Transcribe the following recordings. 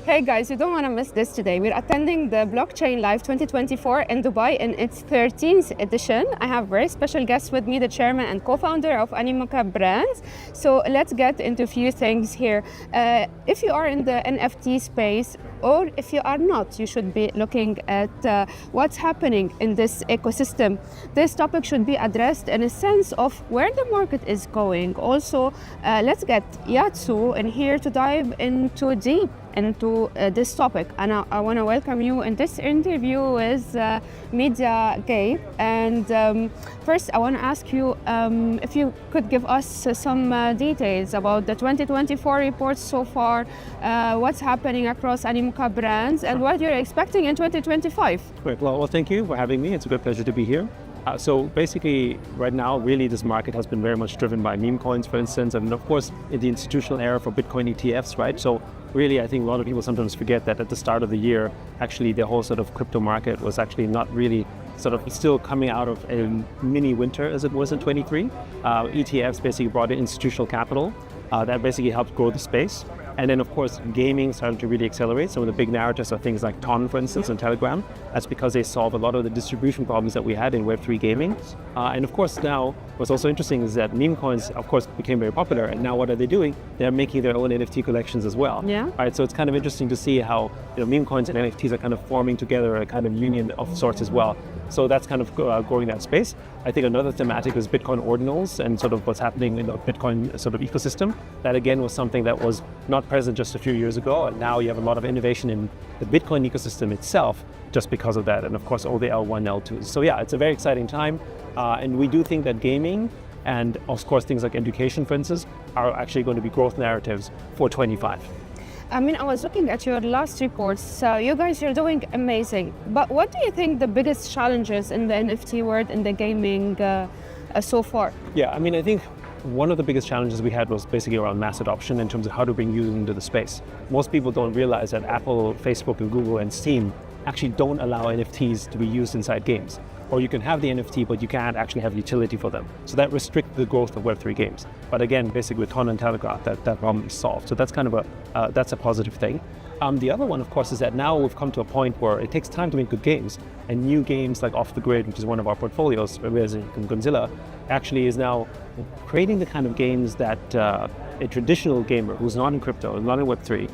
Hey guys, you don't want to miss this today. We're attending the Blockchain Live 2024 in Dubai in its 13th edition. I have very special guests with me, the chairman and co-founder of Animoca brands. So let's get into a few things here. If you are in the NFT space, or if you are not, you should be looking at what's happening in this ecosystem. This topic should be addressed in a sense of where the market is going. Also, let's get Yat Siu in here to dive into deep into this topic. And I want to welcome you in this interview with Media Gate. And first, I want to ask you if you could give us some details about the 2024 reports so far, what's happening across Animoca brands, and what you're expecting in 2025. Great. Well, thank you for having me. It's a great pleasure to be here. So basically, right now, really, this market has been very much driven by meme coins, for instance, and of course, in the institutional era for Bitcoin ETFs, right? So really, I think a lot of people sometimes forget that at the start of the year, actually, the whole sort of crypto market was actually not really sort of still coming out of a mini winter as it was in 23. ETFs basically brought in institutional capital that basically helped grow the space. And then, of course, gaming started to really accelerate. Some of the big narratives are things like Ton, for instance, and Telegram. That's because they solve a lot of the distribution problems that we had in Web3 gaming. And of course, now what's also interesting is that meme coins, of course, became very popular. And now what are they doing? They're making their own NFT collections as well. Yeah. Right. So it's kind of interesting to see how meme coins and NFTs are kind of forming together a kind of union of sorts as well. So that's kind of growing that space. I think another thematic is Bitcoin ordinals and sort of what's happening in the Bitcoin sort of ecosystem. That again was something that was not present just a few years ago, and now you have a lot of innovation in the Bitcoin ecosystem itself just because of that, and of course all the L1, L2s. So yeah, it's a very exciting time, and we do think that gaming and of course things like education, for instance, are actually going to be growth narratives for 25. I mean, I was looking at your last reports. You guys are doing amazing. But what do you think the biggest challenges in the NFT world, in the gaming so far? Yeah, I mean, I think one of the biggest challenges we had was basically around mass adoption in terms of how to bring users into the space. Most people don't realize that Apple, Facebook, and Google, and Steam actually don't allow NFTs to be used inside games. Or you can have the NFT, but you can't actually have utility for them. So that restricts the growth of Web3 games. But again, basically with Ton and Telegraph, that problem is solved. So that's kind of that's a positive thing. The other one, of course, is that now we've come to a point where it takes time to make good games. And new games like Off the Grid, which is one of our portfolios, whereas Godzilla, actually is now creating the kind of games that a traditional gamer who's not in crypto, not in Web3,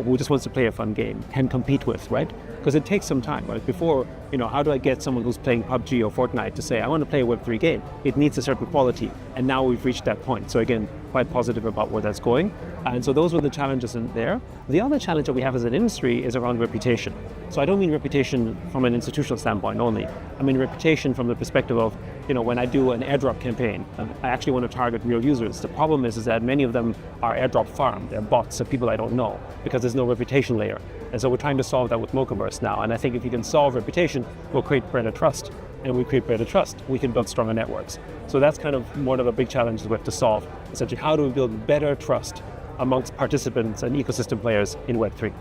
who just wants to play a fun game can compete with, right? Because it takes some time, right? Before, how do I get someone who's playing PUBG or Fortnite to say, I want to play a Web3 game? It needs a certain quality. And now we've reached that point. So again, quite positive about where that's going. And so those were the challenges in there. The other challenge that we have as an industry is around reputation. So I don't mean reputation from an institutional standpoint only. I mean reputation from the perspective of, when I do an airdrop campaign, I actually want to target real users. The problem is that many of them are airdrop farmed. They're bots of people I don't know because there's no reputation layer. And so we're trying to solve that with Mochaverse now. And I think if you can solve reputation, we'll create better trust. And we create better trust, we can build stronger networks. So that's kind of one of the big challenges we have to solve. Essentially, how do we build better trust amongst participants and ecosystem players in Web3?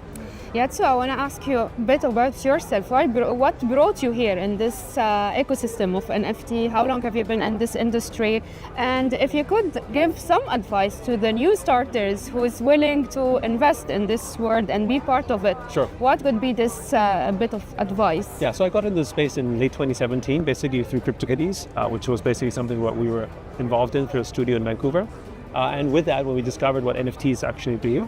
Yeah, so I want to ask you a bit about yourself. What brought you here in this ecosystem of NFT? How long have you been in this industry? And if you could give some advice to the new starters who is willing to invest in this world and be part of it, sure. What would be this bit of advice? Yeah, so I got into the space in late 2017, basically through CryptoKitties, which was basically something what we were involved in through a studio in Vancouver. And with that, when we discovered what NFTs actually do,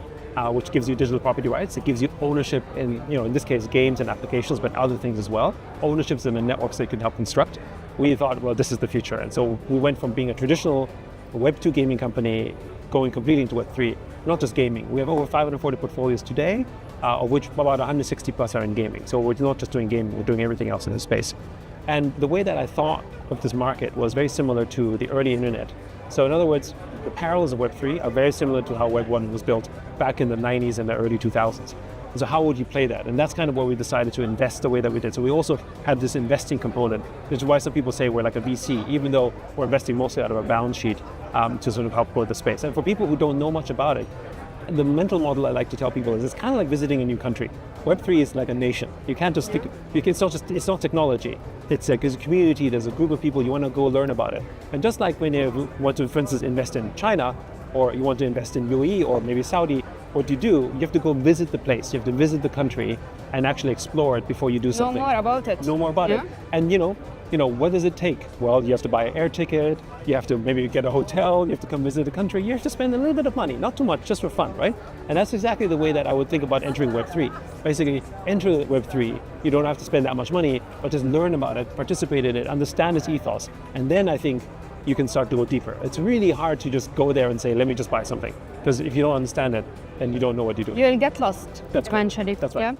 which gives you digital property rights. It gives you ownership in, in this case, games and applications, but other things as well. Ownerships in the networks that you can help construct. We thought, well, this is the future. And so we went from being a traditional Web2 gaming company going completely into Web3, not just gaming. We have over 540 portfolios today, of which about 160 plus are in gaming. So we're not just doing gaming, we're doing everything else in this space. And the way that I thought of this market was very similar to the early internet. So in other words, the parallels of Web3 are very similar to how Web1 was built back in the 90s and the early 2000s. And so how would you play that? And that's kind of where we decided to invest the way that we did. So we also have this investing component, which is why some people say we're like a VC, even though we're investing mostly out of our balance sheet to sort of help grow the space. And for people who don't know much about it, the mental model I like to tell people is it's kind of like visiting a new country. Web3 is like a nation. You can't just it's not technology. It's a community, there's a group of people, you want to go learn about it. And just like when you want to, for instance, invest in China, or you want to invest in UAE or maybe Saudi, what you do, you have to go visit the place, you have to visit the country and actually explore it before you do something. Know more about it. Know more about it. And what does it take? Well, you have to buy an air ticket, you have to maybe get a hotel, you have to come visit the country, you have to spend a little bit of money, not too much, just for fun, right? And that's exactly the way that I would think about entering Web3. Basically, enter Web3, you don't have to spend that much money, but just learn about it, participate in it, understand its ethos, and then I think you can start to go deeper. It's really hard to just go there and say, let me just buy something. Because if you don't understand it, then you don't know what you do. You'll get lost That's eventually. Right. That's right. Yeah.